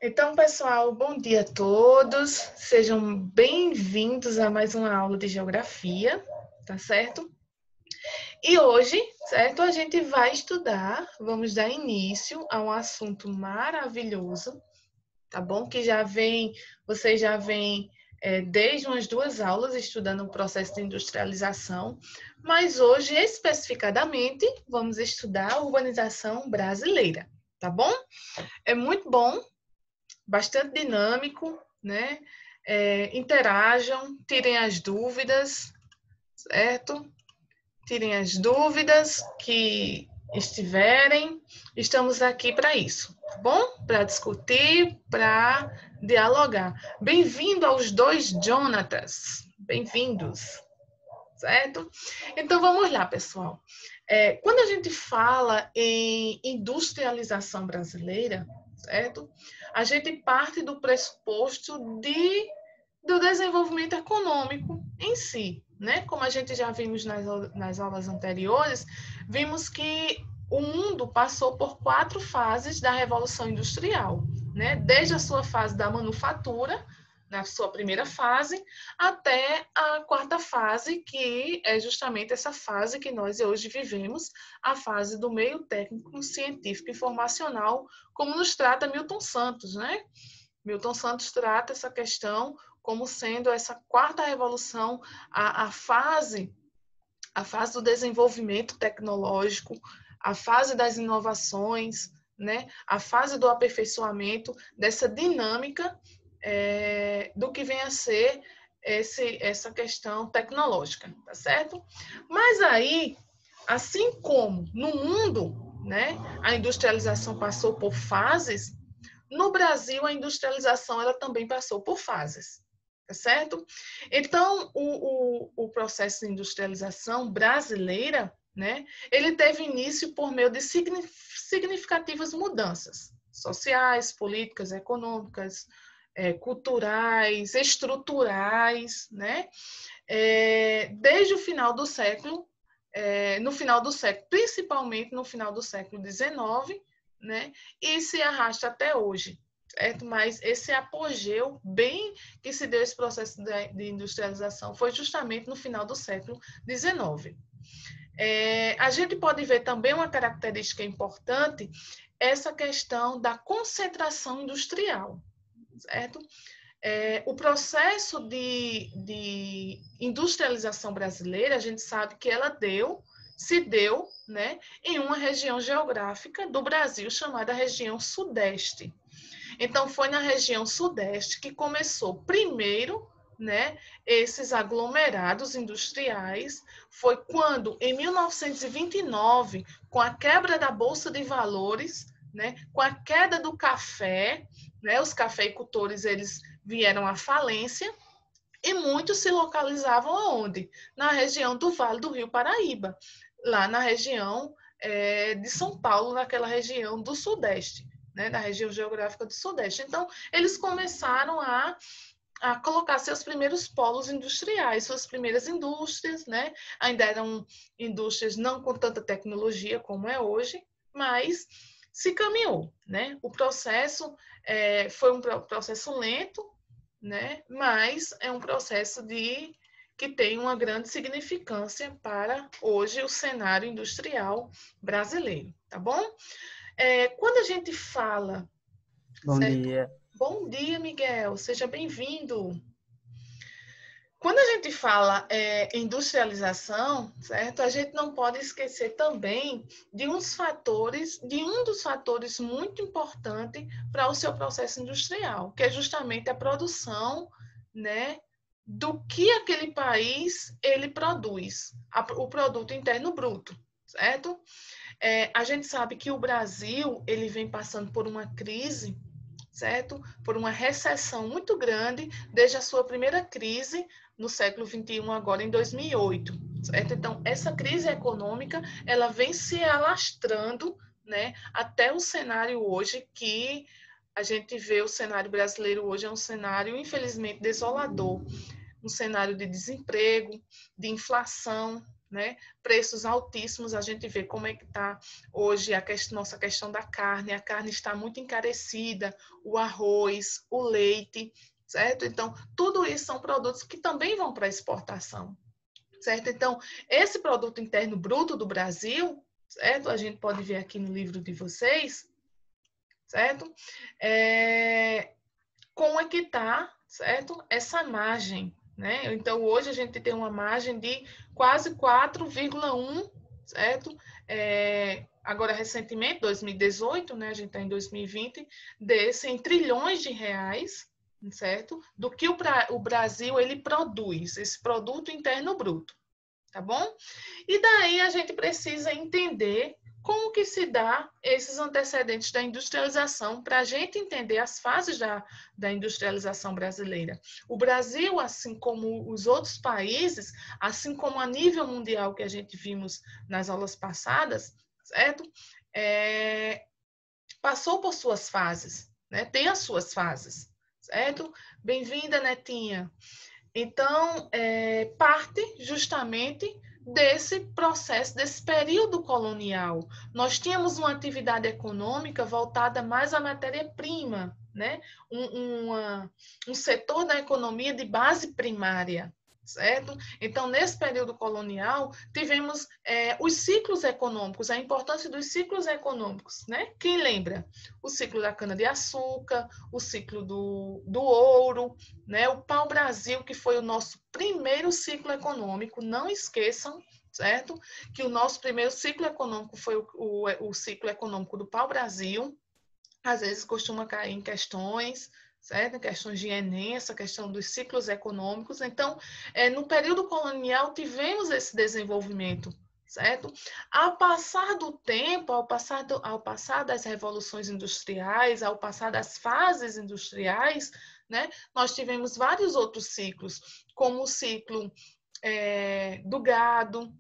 Então, pessoal, bom dia a todos. Sejam bem-vindos a mais uma aula de geografia, tá certo? E hoje, certo, a gente vai estudar, vamos dar início a um assunto maravilhoso, tá bom? Vocês já vêm desde umas 2 aulas estudando o processo de industrialização, mas hoje, especificadamente, vamos estudar a urbanização brasileira, tá bom? É muito bom, bastante dinâmico, né? Interajam, tirem as dúvidas, certo? Tirem as dúvidas que estiverem. Estamos aqui para isso, tá bom? Para discutir, para dialogar. Bem-vindo aos dois Jonatas. Bem-vindos, certo? Então vamos lá, pessoal. Quando a gente fala em industrialização brasileira, certo? A gente parte do pressuposto do desenvolvimento econômico em si, né? Como a gente já vimos nas aulas anteriores, vimos que o mundo passou por 4 fases da Revolução Industrial, né? Desde a sua fase da manufatura, na sua primeira fase, até a 4ª fase, que é justamente essa fase que nós hoje vivemos, a fase do meio técnico, científico e informacional, como nos trata Milton Santos, né? Milton Santos trata essa questão como sendo essa 4ª revolução, a fase do desenvolvimento tecnológico, a fase das inovações, né? A fase do aperfeiçoamento, dessa dinâmica do que vem a ser essa questão tecnológica, tá certo? Mas aí, assim como no mundo, né, a industrialização passou por fases, no Brasil a industrialização ela também passou por fases, tá certo? Então, o processo de industrialização brasileira, né, ele teve início por meio de significativas mudanças sociais, políticas, econômicas, culturais, estruturais, né? Desde o final do século, principalmente no final do século XIX, né? E se arrasta até hoje, certo? Mas esse apogeu bem que se deu esse processo de industrialização foi justamente no final do século XIX. A gente pode ver também uma característica importante, essa questão da concentração industrial, certo? O processo de industrialização brasileira, a gente sabe que ela se deu, né, em uma região geográfica do Brasil chamada região Sudeste. Então, foi na região Sudeste que começou primeiro, né, esses aglomerados industriais. Foi quando, em 1929, com a quebra da Bolsa de Valores, né, com a queda do café, né, os cafeicultores eles vieram à falência, e muitos se localizavam aonde? Na região do Vale do Rio Paraíba, lá na região de São Paulo, naquela região do Sudeste, né, na região geográfica do Sudeste. Então, eles começaram a colocar seus primeiros polos industriais, suas primeiras indústrias, né? Ainda eram indústrias não com tanta tecnologia como é hoje, mas se caminhou, né? O processo foi um processo lento, né? Mas é um processo que tem uma grande significância para hoje o cenário industrial brasileiro, tá bom? Quando a gente fala... Bom Certo? dia. Bom dia, Miguel, seja bem-vindo. Quando a gente fala industrialização, certo? A gente não pode esquecer também de um dos fatores muito importante para o seu processo industrial, que é justamente a produção, né, do que aquele país ele produz, o produto interno bruto, certo? A gente sabe que o Brasil ele vem passando por uma crise, certo? Por uma recessão muito grande desde a sua primeira crise no século XXI, agora em 2008, certo? Então, essa crise econômica, ela vem se alastrando, né, até o cenário hoje que a gente vê o cenário brasileiro hoje é um cenário, infelizmente, desolador, um cenário de desemprego, de inflação, né? Preços altíssimos, a gente vê como é que está hoje nossa questão da carne. A carne está muito encarecida, o arroz, o leite, certo? Então, tudo isso são produtos que também vão para exportação, certo? Então, esse produto interno bruto do Brasil, certo? A gente pode ver aqui no livro de vocês, certo? Como é que está, certo? Essa margem, né? Então, hoje a gente tem uma margem de quase 4,1, certo? Agora, recentemente, 2018, né? A gente está em 2020, desse em trilhões de reais, certo? Do que o Brasil ele produz, esse produto interno bruto, tá bom? E daí a gente precisa entender como que se dá esses antecedentes da industrialização para a gente entender as fases da industrialização brasileira. O Brasil, assim como os outros países, assim como a nível mundial que a gente vimos nas aulas passadas, certo? Passou por suas fases, né? Tem as suas fases, certo? Bem-vinda, Netinha. Então, parte justamente desse processo, desse período colonial. Nós tínhamos uma atividade econômica voltada mais à matéria-prima, né? Um setor da economia de base primária, certo? Então, nesse período colonial, tivemos os ciclos econômicos, a importância dos ciclos econômicos, né? Quem lembra? O ciclo da cana-de-açúcar, o ciclo do ouro, né? O pau-brasil, que foi o nosso primeiro ciclo econômico, não esqueçam, certo? Que o nosso primeiro ciclo econômico foi o ciclo econômico do pau-brasil. Às vezes costuma cair em questões, certo? Em questões de Enem, essa questão dos ciclos econômicos. Então, no período colonial, tivemos esse desenvolvimento, certo? Ao passar do tempo, ao passar das revoluções industriais, ao passar das fases industriais, né, nós tivemos vários outros ciclos, como o ciclo do gado,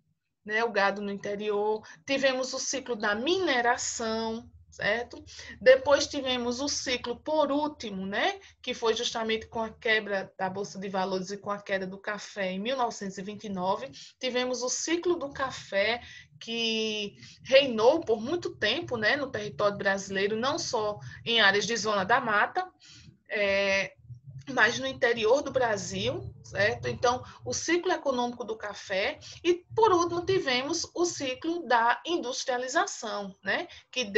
né, o gado no interior, tivemos o ciclo da mineração, certo? Depois tivemos o ciclo, por último, né, que foi justamente com a quebra da Bolsa de Valores e com a queda do café em 1929, tivemos o ciclo do café, que reinou por muito tempo, né, no território brasileiro, não só em áreas de zona da mata, mas no interior do Brasil, certo? Então, o ciclo econômico do café e, por último, tivemos o ciclo da industrialização, né? Que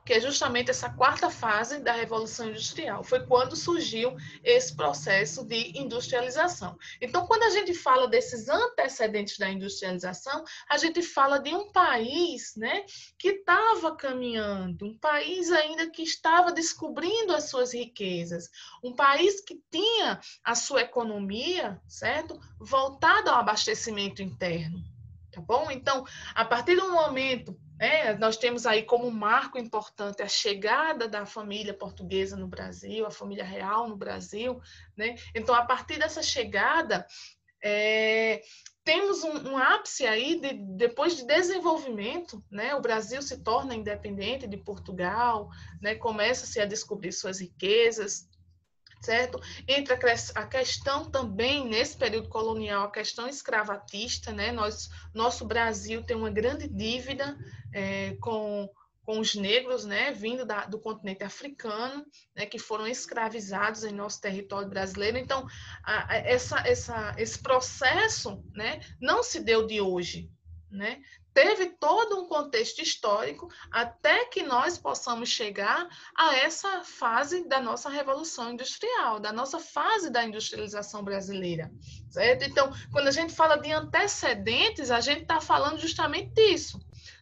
é justamente essa quarta fase da Revolução Industrial. Foi quando surgiu esse processo de industrialização. Então, quando a gente fala desses antecedentes da industrialização, a gente fala de um país, né, que estava caminhando, um país ainda que estava descobrindo as suas riquezas, um país que tinha a sua economia, certo? Voltada ao abastecimento interno, tá bom? Então, a partir do momento, nós temos aí como marco importante a chegada da família portuguesa no Brasil, a família real no Brasil, né? Então, a partir dessa chegada, temos um ápice aí depois de desenvolvimento, né? O Brasil se torna independente de Portugal, né? Começa-se a descobrir suas riquezas, certo? Entra a questão também, nesse período colonial, a questão escravatista, né? Nosso Brasil tem uma grande dívida com os negros, né? Vindo do continente africano, né? Que foram escravizados em nosso território brasileiro. Então, esse processo, né? Não se deu de hoje, né? Teve todo um contexto histórico até que nós possamos chegar a essa fase da nossa revolução industrial, da nossa fase da industrialização brasileira, certo? Então, quando a gente fala de antecedentes, a gente está falando justamente disso.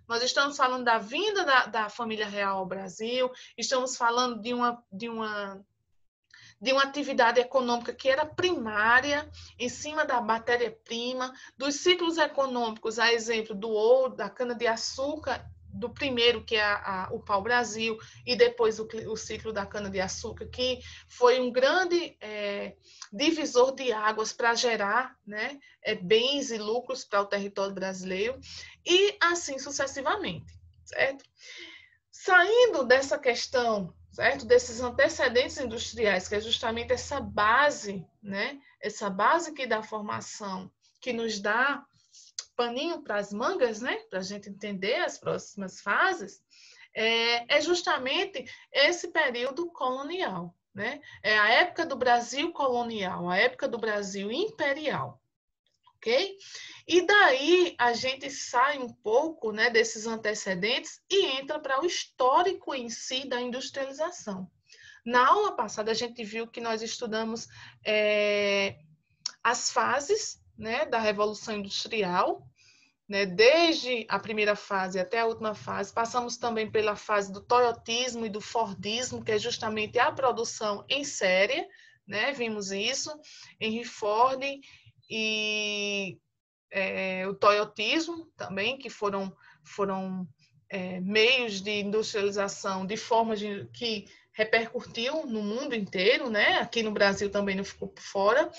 Nós estamos falando da vinda da família real ao Brasil, estamos falando de uma atividade econômica que era primária, em cima da matéria-prima, dos ciclos econômicos, a exemplo do ouro, da cana-de-açúcar, do primeiro, que é o pau-brasil, e depois o ciclo da cana-de-açúcar, que foi um grande divisor de águas para gerar, né, bens e lucros para o território brasileiro, e assim sucessivamente, certo? Saindo dessa questão, certo? Desses antecedentes industriais, que é justamente essa base, né? Essa base que dá formação, que nos dá paninho para as mangas, né? Para a gente entender as próximas fases, é justamente esse período colonial, né? É a época do Brasil colonial, a época do Brasil imperial, ok? E daí a gente sai um pouco, né, desses antecedentes e entra para o histórico em si da industrialização. Na aula passada a gente viu que nós estudamos as fases, né, da Revolução Industrial, né, desde a primeira fase até a última fase. Passamos também pela fase do toyotismo e do fordismo, que é justamente a produção em série, né? Vimos isso, Henry Ford e o toyotismo também, que foram meios de industrialização de forma que repercutiu no mundo inteiro, né? Aqui no Brasil também não ficou por fora.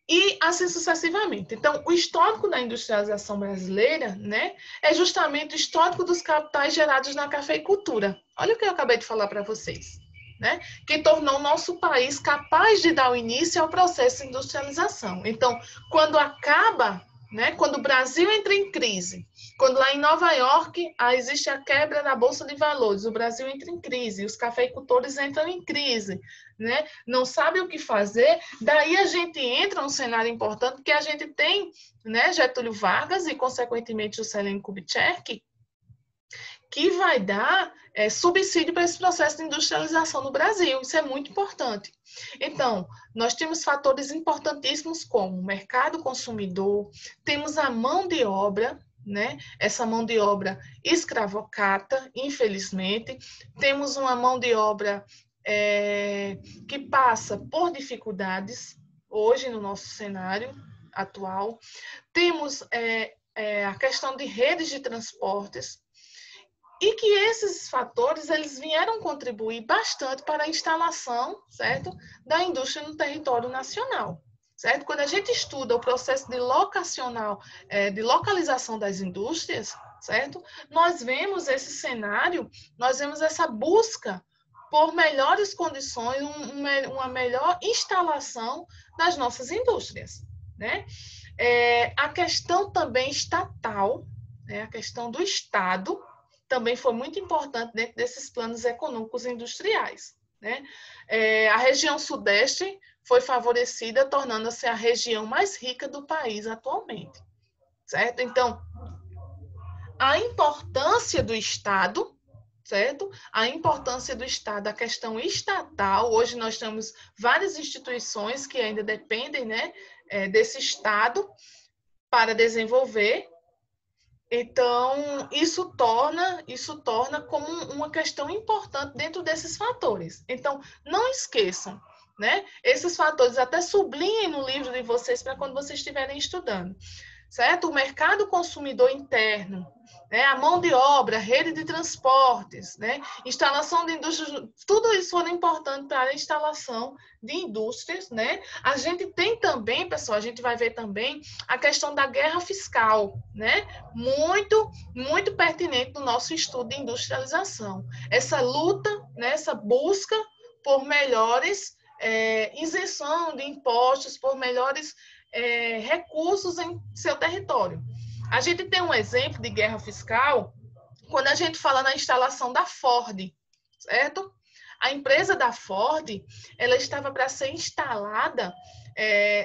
E assim sucessivamente. Então, o histórico da industrialização brasileira, né, é justamente o histórico dos capitais gerados na cafeicultura. Olha o que eu acabei de falar para vocês, né? Que tornou o nosso país capaz de dar o início ao processo de industrialização. Então, quando acaba, né, quando o Brasil entra em crise, quando lá em Nova York existe a quebra da Bolsa de Valores, o Brasil entra em crise, os cafeicultores entram em crise, né? Não sabe o que fazer, daí a gente entra num cenário importante que a gente tem, né, Getúlio Vargas e, consequentemente, Juscelino Kubitschek, que vai dar subsídio para esse processo de industrialização no Brasil. Isso é muito importante. Então, nós temos fatores importantíssimos como o mercado consumidor, temos a mão de obra, né? Essa mão de obra escravocrata, infelizmente, temos uma mão de obra que passa por dificuldades hoje no nosso cenário atual. Temos a questão de redes de transportes, e que esses fatores eles vieram contribuir bastante para a instalação, certo, da indústria no território nacional. Certo? Quando a gente estuda o processo de de localização das indústrias, certo? Nós vemos esse cenário, nós vemos essa busca por melhores condições, uma melhor instalação das nossas indústrias, né? A questão também estatal, né? A questão do Estado, também foi muito importante dentro desses planos econômicos industriais, né? A região sudeste foi favorecida, tornando-se a região mais rica do país atualmente, certo? Então, a importância do Estado, certo? A importância do Estado, a questão estatal, hoje nós temos várias instituições que ainda dependem, né, desse Estado para desenvolver. Então, isso torna como uma questão importante dentro desses fatores. Então, não esqueçam, né? Esses fatores, até sublinhem no livro de vocês para quando vocês estiverem estudando, certo? O mercado consumidor interno, né? A mão de obra, rede de transportes, né? Instalação de indústrias, tudo isso foi importante para a instalação de indústrias, né? A gente tem também, pessoal, a gente vai ver também a questão da guerra fiscal, né? Muito, muito pertinente no nosso estudo de industrialização. Essa luta, né? Essa busca por melhores isenção de impostos, por melhores recursos em seu território. A gente tem um exemplo de guerra fiscal quando a gente fala na instalação da Ford, certo? A empresa da Ford, ela estava para ser instalada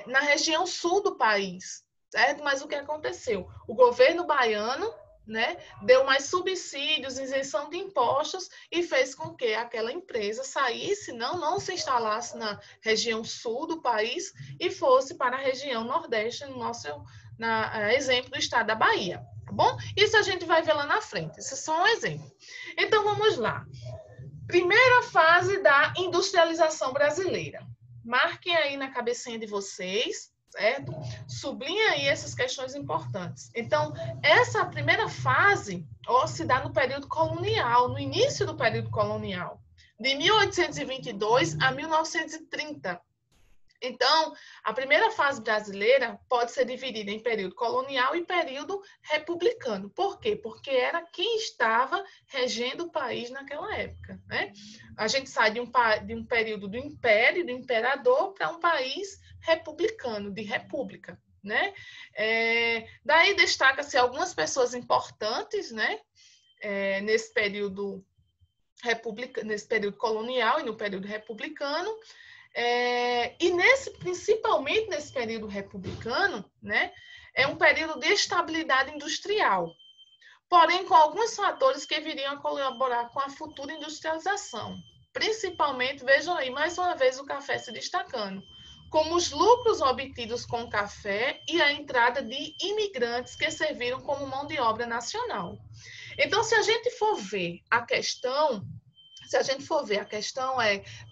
na região sul do país, certo? Mas o que aconteceu? O governo baiano, né, deu mais subsídios, isenção de impostos e fez com que aquela empresa saísse, não se instalasse na região sul do país e fosse para a região nordeste, exemplo do estado da Bahia, tá bom? Isso a gente vai ver lá na frente, isso é só um exemplo. Então, vamos lá. Primeira fase da industrialização brasileira. Marquem aí na cabecinha de vocês, certo? Sublinha aí essas questões importantes. Então, essa primeira fase se dá no período colonial, no início do período colonial, de 1822 a 1930. Então, a primeira fase brasileira pode ser dividida em período colonial e período republicano. Por quê? Porque era quem estava regendo o país naquela época, né? A gente sai de um período do império, do imperador, para um país republicano, de república, né? Daí destaca-se algumas pessoas importantes, né? Nesse período colonial e no período republicano, principalmente nesse período republicano, né? É um período de estabilidade industrial, porém com alguns fatores que viriam a colaborar com a futura industrialização. Principalmente, vejam aí, mais uma vez o café se destacando, como os lucros obtidos com o café e a entrada de imigrantes que serviram como mão de obra nacional. Então, se a gente for ver a questão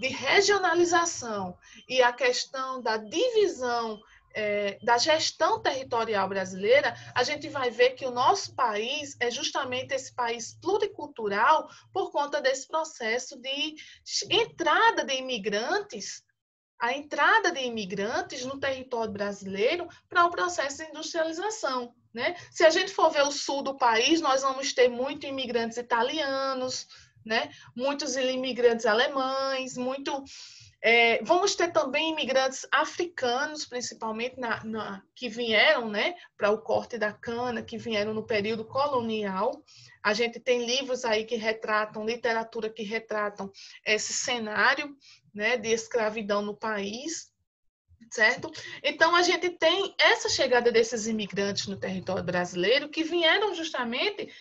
de regionalização e a questão da divisão da gestão territorial brasileira, a gente vai ver que o nosso país é justamente esse país pluricultural por conta desse processo de entrada de imigrantes, a entrada de imigrantes no território brasileiro para o processo de industrialização, né? Se a gente for ver o sul do país, nós vamos ter muitos imigrantes italianos, né? Muitos imigrantes alemães, vamos ter também imigrantes africanos, principalmente que vieram, né, para o corte da cana, que vieram no período colonial. A gente tem livros aí que retratam, literatura que retratam esse cenário, né, de escravidão no país, certo? Então, a gente tem essa chegada desses imigrantes no território brasileiro que vieram justamente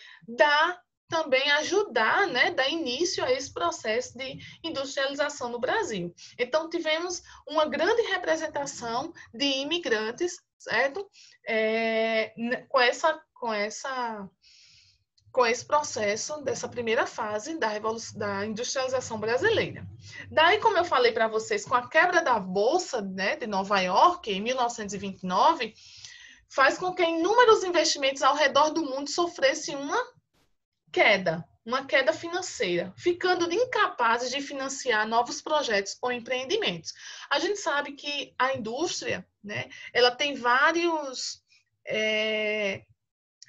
também ajudar, né, dar início a esse processo de industrialização no Brasil. Então, tivemos uma grande representação de imigrantes, certo? Com esse processo dessa primeira fase da industrialização brasileira. Daí, como eu falei para vocês, com a quebra da Bolsa, né, de Nova York, em 1929, faz com que inúmeros investimentos ao redor do mundo sofressem uma queda financeira, ficando incapazes de financiar novos projetos ou empreendimentos. A gente sabe que a indústria, né, ela tem vários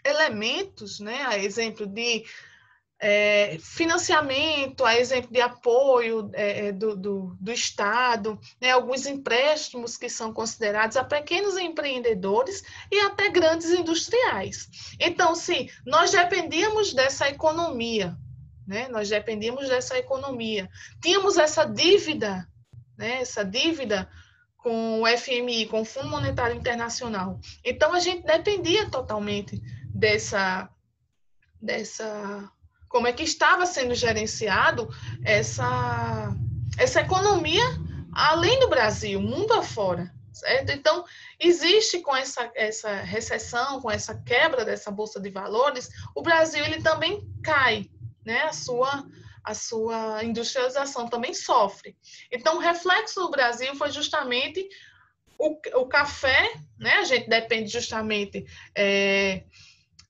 elementos, né, a exemplo de financiamento, a exemplo de apoio do Estado, né, alguns empréstimos que são considerados a pequenos empreendedores e até grandes industriais. Então, sim, nós dependíamos dessa economia, né? Nós dependíamos dessa economia. Tínhamos essa dívida, né? Essa dívida com o FMI, com o Fundo Monetário Internacional. Então, a gente dependia totalmente dessa como é que estava sendo gerenciado essa economia além do Brasil, mundo afora, certo? Então, existe com essa recessão, com essa quebra dessa bolsa de valores, o Brasil ele também cai, né? A sua industrialização também sofre. Então, o reflexo do Brasil foi justamente o café, né? A gente depende justamente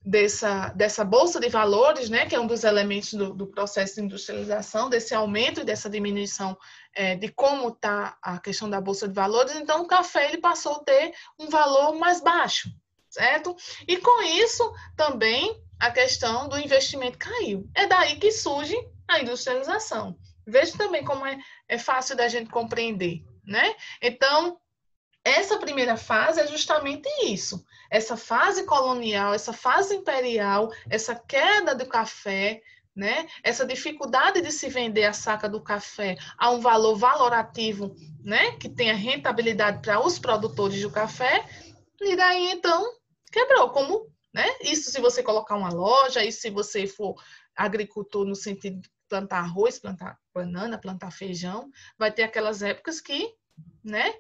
dessa bolsa de valores, né, que é um dos elementos do processo de industrialização, desse aumento e dessa diminuição de como está a questão da bolsa de valores. Então, o café ele passou a ter um valor mais baixo, certo? E com isso, também, a questão do investimento caiu. É daí que surge a industrialização. Veja também como é fácil da gente compreender, né? Então, essa primeira fase é justamente isso. Essa fase colonial, essa fase imperial, essa queda do café, né? Essa dificuldade de se vender a saca do café a um valor valorativo, né? Que tenha rentabilidade para os produtores do café. E daí, então, quebrou. Como, né? Isso se você colocar uma loja, isso se você for agricultor no sentido de plantar arroz, plantar banana, plantar feijão, vai ter aquelas épocas que, né?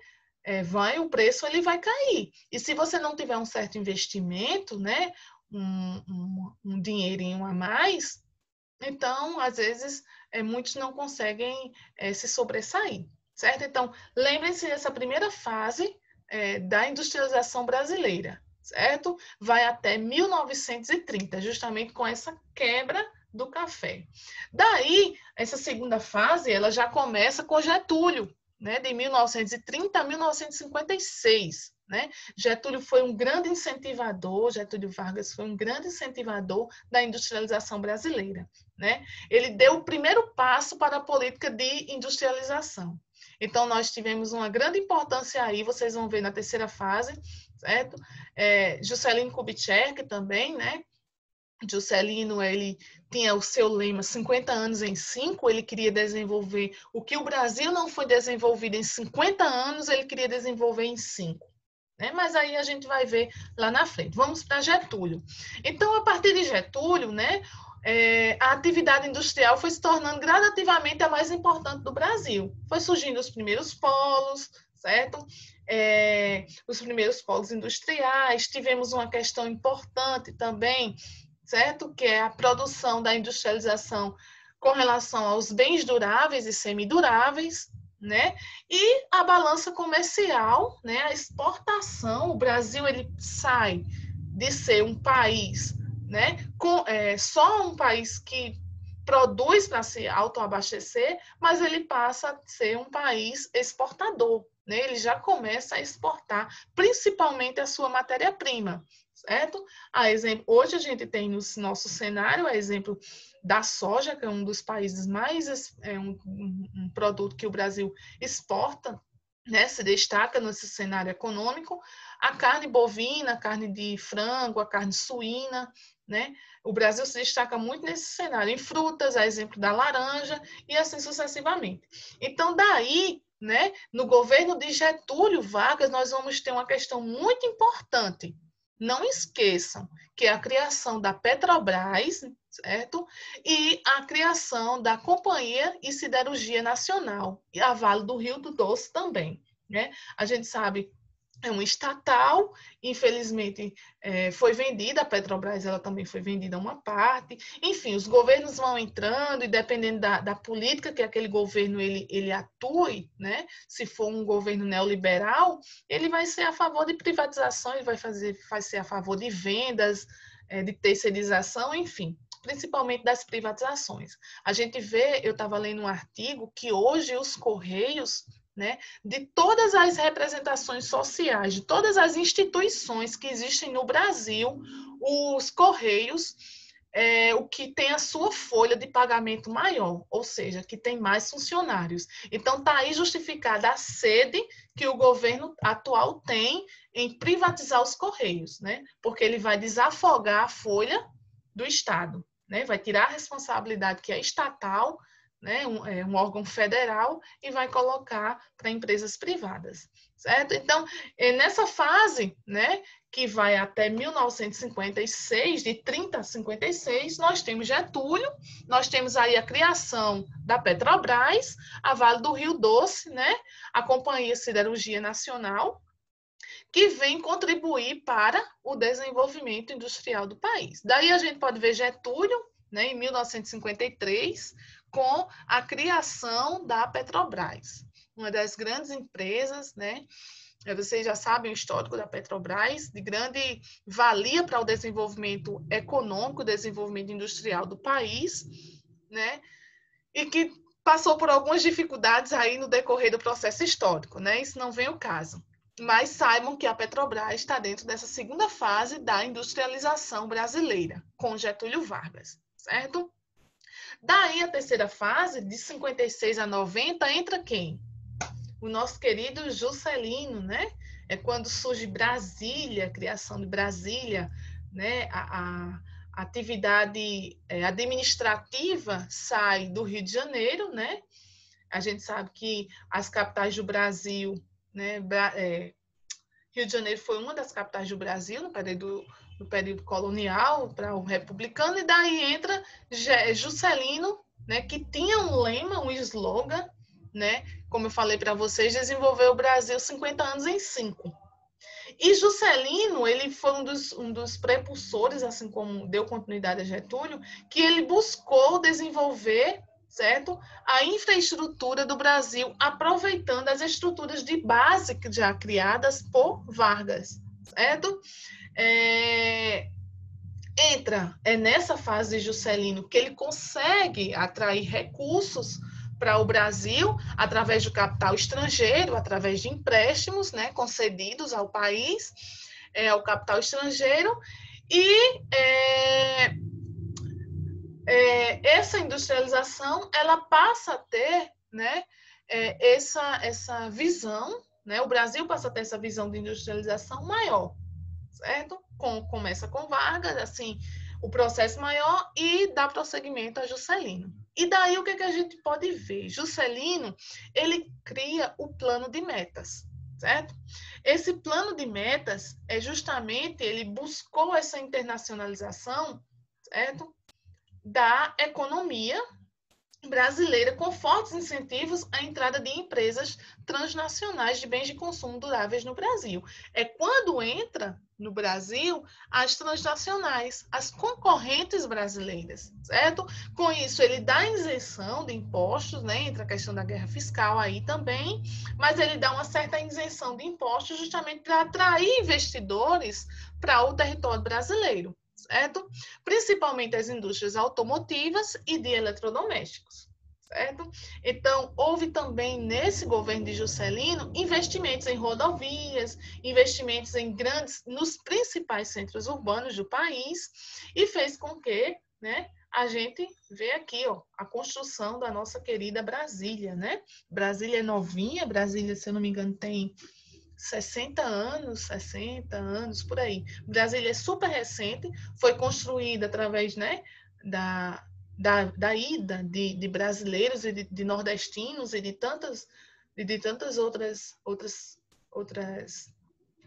O preço ele vai cair. E se você não tiver um certo investimento, né, um dinheirinho a mais, então, às vezes, muitos não conseguem se sobressair, certo? Então, lembrem-se dessa primeira fase da industrialização brasileira, certo? Vai até 1930, justamente com essa quebra do café. Daí, essa segunda fase, ela já começa com Getúlio, né, de 1930 a 1956, né? Getúlio foi um grande incentivador, Getúlio Vargas foi um grande incentivador da industrialização brasileira, né? Ele deu o primeiro passo para a política de industrialização. Então, nós tivemos uma grande importância aí, vocês vão ver na terceira fase, certo? Juscelino Kubitschek também, né? Juscelino, ele tinha o seu lema 50 anos em 5, ele queria desenvolver o que o Brasil não foi desenvolvido em 50 anos, ele queria desenvolver em 5. Né? Mas aí a gente vai ver lá na frente. Vamos para Getúlio. Então, a partir de Getúlio, né, a atividade industrial foi se tornando gradativamente a mais importante do Brasil. Foi surgindo os primeiros polos, certo? Os primeiros polos industriais. Tivemos uma questão importante também, certo? Que é a produção da industrialização com relação aos bens duráveis e semiduráveis, né? E a balança comercial, né? A exportação, o Brasil ele sai de ser um país, né? Só um país que produz para se autoabastecer, mas ele passa a ser um país exportador, né? Ele já começa a exportar, principalmente a sua matéria-prima, certo? Hoje a gente tem no nosso cenário, a exemplo da soja, que é um dos países mais, um produto que o Brasil exporta, né, se destaca nesse cenário econômico, a carne bovina, a carne de frango, a carne suína, né? O Brasil se destaca muito nesse cenário, em frutas, a exemplo da laranja, e assim sucessivamente. Então, daí, né, no governo de Getúlio Vargas, nós vamos ter uma questão muito importante. Não esqueçam que é a criação da Petrobras, certo? E a criação da Companhia e Siderurgia Nacional, e a Vale do Rio do Doce também, né? A gente sabe, é uma estatal, infelizmente foi vendida, a Petrobras ela também foi vendida uma parte, enfim, os governos vão entrando e dependendo da política que aquele governo ele atue, né? Se for um governo neoliberal, ele vai ser a favor de privatização, ele vai ser a favor de vendas, de terceirização, enfim, principalmente das privatizações. A gente vê, eu estava lendo um artigo que hoje os Correios, né, de todas as representações sociais, de todas as instituições que existem no Brasil, os Correios o que tem a sua folha de pagamento maior, ou seja, que tem mais funcionários. Então, está aí justificada a sede que o governo atual tem em privatizar os Correios, né? Porque ele vai desafogar a folha do Estado, né? Vai tirar a responsabilidade que é estatal, né, um órgão federal, e vai colocar para empresas privadas, certo? Então, nessa fase, né, que vai até 1956, de 30 a 56, nós temos Getúlio, nós temos aí a criação da Petrobras, a Vale do Rio Doce, né, a Companhia Siderurgia Nacional, que vem contribuir para o desenvolvimento industrial do país. Daí a gente pode ver Getúlio, né, em 1953, com a criação da Petrobras, uma das grandes empresas, né? Vocês já sabem o histórico da Petrobras, de grande valia para o desenvolvimento econômico, desenvolvimento industrial do país, né? E que passou por algumas dificuldades aí no decorrer do processo histórico, né? Isso não vem ao caso. Mas saibam que a Petrobras está dentro dessa segunda fase da industrialização brasileira, com Getúlio Vargas, certo? Daí a terceira fase, de 56 a 90, entra quem? O nosso querido Juscelino, né? É quando surge Brasília, a criação de Brasília, né? A atividade administrativa sai do Rio de Janeiro, né? A gente sabe que as capitais do Brasil, né? Rio de Janeiro foi uma das capitais do Brasil no período colonial para o republicano, e daí entra Juscelino, né, que tinha um lema, um slogan, né, como eu falei para vocês, desenvolver o Brasil 50 anos em 5. E Juscelino, ele foi um dos prepulsores, assim como deu continuidade a Getúlio, que ele buscou desenvolver, certo, a infraestrutura do Brasil, aproveitando as estruturas de base já criadas por Vargas, certo? Entra nessa fase de Juscelino que ele consegue atrair recursos para o Brasil através do capital estrangeiro, através de empréstimos, né, concedidos ao país, ao capital estrangeiro, e essa industrialização ela passa a ter, né, essa visão, né, o Brasil passa a ter essa visão de industrialização maior, certo? Começa com Vargas, assim, o processo maior, e dá prosseguimento a Juscelino. E daí o que a gente pode ver? Juscelino, ele cria o plano de metas, certo? Esse plano de metas é justamente, ele buscou essa internacionalização, certo? Da economia brasileira, com fortes incentivos à entrada de empresas transnacionais de bens de consumo duráveis no Brasil. É quando entra no Brasil as transnacionais, as concorrentes brasileiras, certo? Com isso, ele dá isenção de impostos, né? Entra a questão da guerra fiscal aí também, mas ele dá uma certa isenção de impostos justamente para atrair investidores para o território brasileiro, certo? Principalmente as indústrias automotivas e de eletrodomésticos, certo? Então, houve também nesse governo de Juscelino investimentos em rodovias, investimentos nos principais centros urbanos do país, e fez com que, né, a gente vê aqui, ó, a construção da nossa querida Brasília, né? Brasília é novinha, Brasília, se eu não me engano, tem 60 anos, por aí. Brasília é super recente, foi construída através, né, da ida de brasileiros e de nordestinos e de tantas outras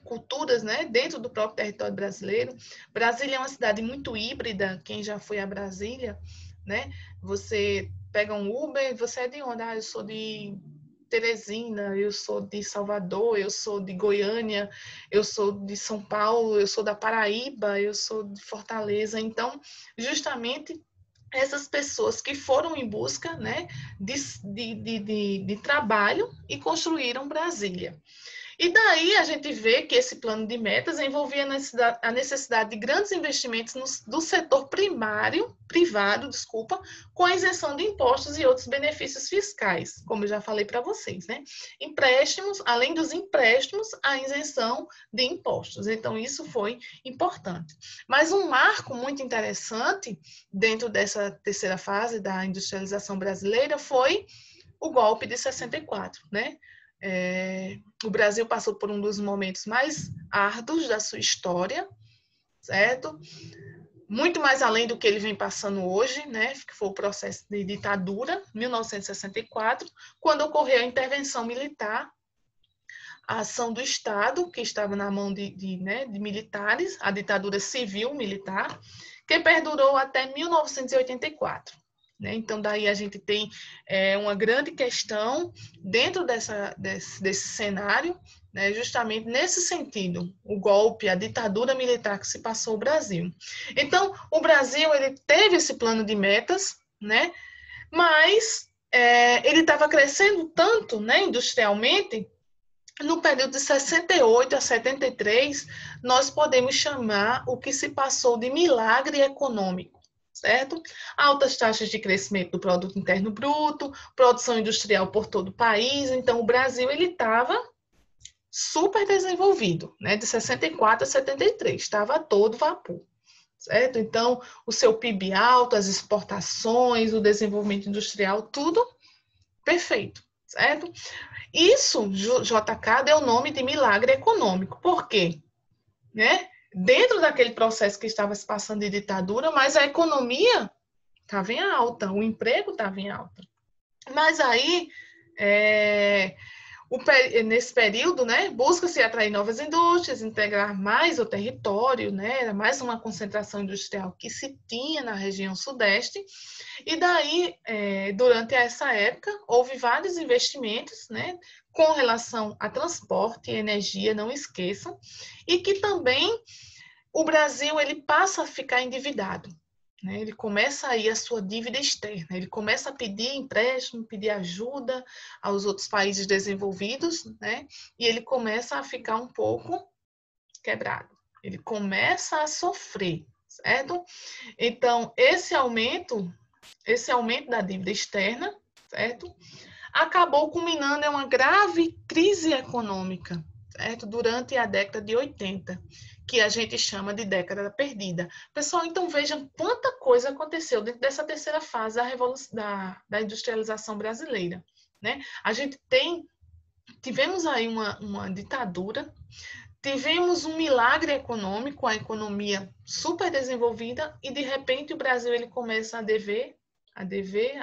culturas, né, dentro do próprio território brasileiro. Brasília é uma cidade muito híbrida, quem já foi a Brasília, né, você pega um Uber, você é de onde? Ah, eu sou de Teresina, eu sou de Salvador, eu sou de Goiânia, eu sou de São Paulo, eu sou da Paraíba, eu sou de Fortaleza. Então, justamente essas pessoas que foram em busca, né, de trabalho e construíram Brasília. E daí a gente vê que esse plano de metas envolvia a necessidade de grandes investimentos do setor privado, com a isenção de impostos e outros benefícios fiscais, como eu já falei para vocês, né? Empréstimos, além dos empréstimos, a isenção de impostos. Então, isso foi importante. Mas um marco muito interessante dentro dessa terceira fase da industrialização brasileira foi o golpe de 64, né? O Brasil passou por um dos momentos mais árduos da sua história, certo? Muito mais além do que ele vem passando hoje, né? Que foi o processo de ditadura, 1964, quando ocorreu a intervenção militar, a ação do Estado, que estava na mão de militares, a ditadura civil-militar, que perdurou até 1984. Então, daí a gente tem uma grande questão dentro desse cenário, né, justamente nesse sentido, o golpe, a ditadura militar que se passou o Brasil. Então, o Brasil ele teve esse plano de metas, né, mas ele estava crescendo tanto, né, industrialmente. No período de 68 a 73, nós podemos chamar o que se passou de milagre econômico, certo? Altas taxas de crescimento do produto interno bruto, produção industrial por todo o país. Então, o Brasil ele estava super desenvolvido, né? De 64 a 73, estava a todo vapor, certo? Então, o seu PIB alto, as exportações, o desenvolvimento industrial, tudo perfeito, certo? Isso, JK, deu o nome de milagre econômico. Por quê? Né? Dentro daquele processo que estava se passando de ditadura, mas a economia estava em alta, o emprego estava em alta. Mas aí, nesse período, né, busca-se atrair novas indústrias, integrar mais o território, né, era mais uma concentração industrial que se tinha na região sudeste, e daí, durante essa época, houve vários investimentos, né, com relação a transporte e energia, não esqueçam, e que também o Brasil ele passa a ficar endividado. Ele começa aí a sua dívida externa, ele começa a pedir empréstimo, pedir ajuda aos outros países desenvolvidos, né? E ele começa a ficar um pouco quebrado, ele começa a sofrer, certo? Então, esse aumento da dívida externa, certo? Acabou culminando em uma grave crise econômica, certo? Durante a década de 80, que a gente chama de década perdida. Pessoal, então vejam quanta coisa aconteceu dentro dessa terceira fase da industrialização brasileira, né? A gente tivemos aí uma ditadura, tivemos um milagre econômico, a economia super desenvolvida, e de repente o Brasil ele começa a dever,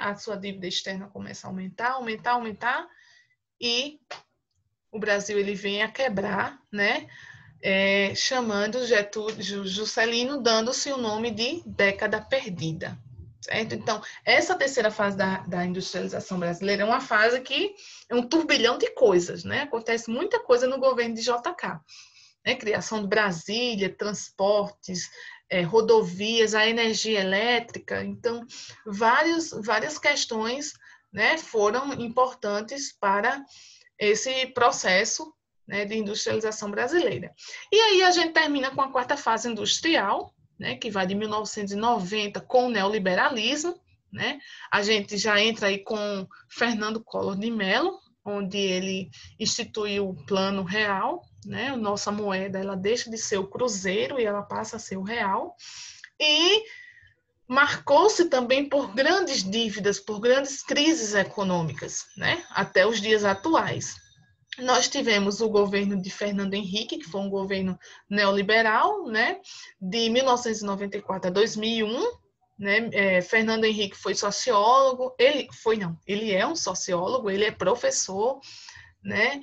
a sua dívida externa começa a aumentar, e o Brasil ele vem a quebrar, né? Chamando Juscelino, dando-se o nome de década perdida. Certo? Então, essa terceira fase da industrialização brasileira é uma fase que é um turbilhão de coisas, né? Acontece muita coisa no governo de JK. Né? Criação de Brasília, transportes, rodovias, a energia elétrica. Então, várias questões, né, foram importantes para esse processo, né, de industrialização brasileira. E aí a gente termina com a quarta fase industrial, né, que vai de 1990 com o neoliberalismo, né? A gente já entra aí com Fernando Collor de Mello, onde ele instituiu o Plano Real, né? A nossa moeda ela deixa de ser o cruzeiro e ela passa a ser o real. E marcou-se também por grandes dívidas, por grandes crises econômicas, né? Até os dias atuais. Nós tivemos o governo de Fernando Henrique, que foi um governo neoliberal, né? De 1994 a 2001, né? Fernando Henrique foi sociólogo, ele é um sociólogo, ele é professor, né?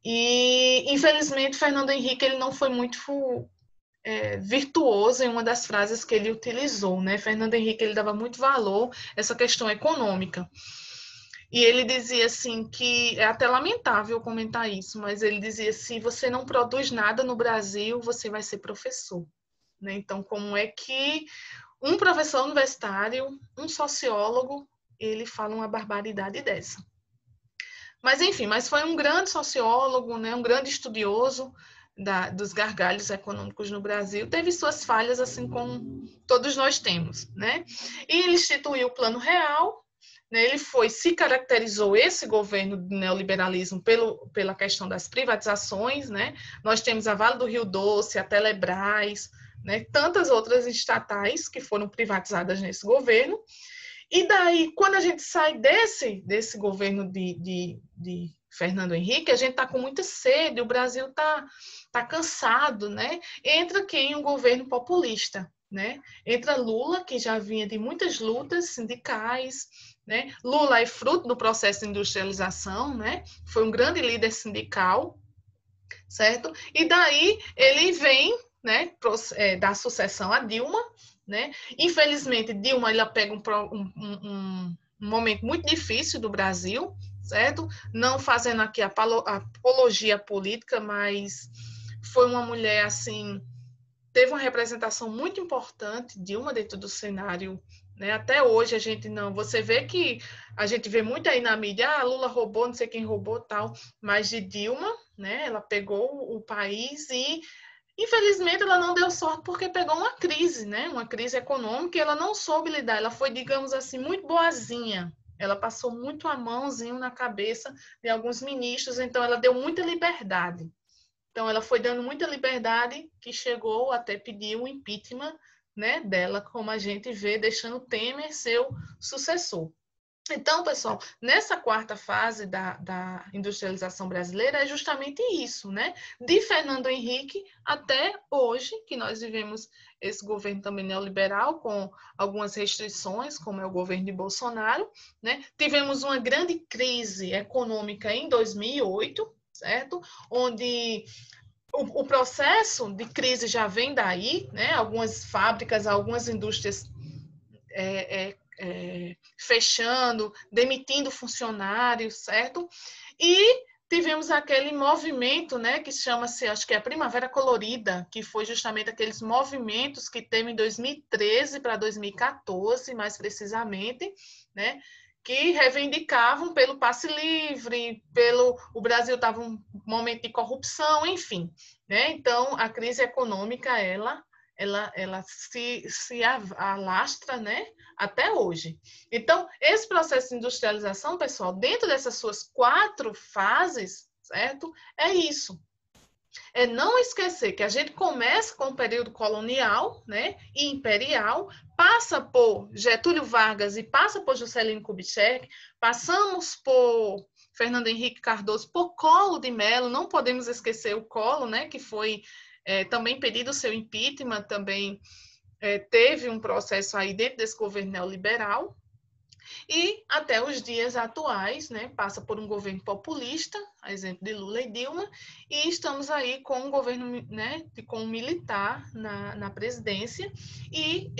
E infelizmente Fernando Henrique ele não foi muito virtuoso em uma das frases que ele utilizou, né? Fernando Henrique ele dava muito valor a essa questão econômica. E ele dizia assim que é até lamentável comentar isso, mas ele dizia: se você não produz nada no Brasil, você vai ser professor. Né? Então, como é que um professor universitário, um sociólogo, ele fala uma barbaridade dessa? Mas enfim, foi um grande sociólogo, né? Um grande estudioso dos gargalhos econômicos no Brasil. Teve suas falhas, assim como todos nós temos, né? E ele instituiu o Plano Real. Ele se caracterizou esse governo de neoliberalismo pela questão das privatizações, né? Nós temos a Vale do Rio Doce, a Telebrás, né? Tantas outras estatais que foram privatizadas nesse governo. E daí, quando a gente sai desse governo de Fernando Henrique, a gente está com muita sede, o Brasil tá cansado, né? Entra quem? Um governo populista, né? Entra Lula, que já vinha de muitas lutas sindicais, né? Lula é fruto do processo de industrialização, né? Foi um grande líder sindical, certo? E daí ele vem, né, dar sucessão a Dilma, né? Infelizmente, Dilma ela pega um momento muito difícil do Brasil, certo? Não fazendo aqui a apologia política, mas foi uma mulher assim, teve uma representação muito importante, Dilma, dentro do cenário, né? Até hoje a gente não. Você vê que a gente vê muito aí na mídia, Lula roubou, não sei quem roubou, tal, mas de Dilma, né? Ela pegou o país e infelizmente, ela não deu sorte porque pegou uma crise, né? Uma crise econômica e ela não soube lidar. Ela foi, digamos assim, muito boazinha. Ela passou muito a mãozinho na cabeça de alguns ministros, então ela deu muita liberdade. Então, ela foi dando muita liberdade que chegou até pedir o impeachment, né, dela, como a gente vê, deixando Temer seu sucessor. Então, pessoal, nessa quarta fase da industrialização brasileira é justamente isso, né? De Fernando Henrique até hoje, que nós vivemos esse governo também neoliberal, com algumas restrições, como é o governo de Bolsonaro, né? Tivemos uma grande crise econômica em 2008, certo? Onde o processo de crise já vem daí, né? Algumas fábricas, algumas indústrias fechando, demitindo funcionários, certo? E tivemos aquele movimento, né, que chama-se, acho que é a Primavera Colorida, que foi justamente aqueles movimentos que teve em 2013 para 2014, mais precisamente, né, que reivindicavam pelo passe livre, o Brasil estava um momento de corrupção, enfim, né? Então a crise econômica ela ela se alastra, né, até hoje. Então, esse processo de industrialização, pessoal, dentro dessas suas 4 fases, certo? É isso. É não esquecer que a gente começa com o período colonial, né, e imperial, passa por Getúlio Vargas e passa por Juscelino Kubitschek, passamos por Fernando Henrique Cardoso, por Collor de Mello, não podemos esquecer o Collor, né, que foi também pedido o seu impeachment, também teve um processo aí dentro desse governo neoliberal, e até os dias atuais, né, passa por um governo populista, a exemplo de Lula e Dilma, e estamos aí com um governo, né, com um militar na presidência, e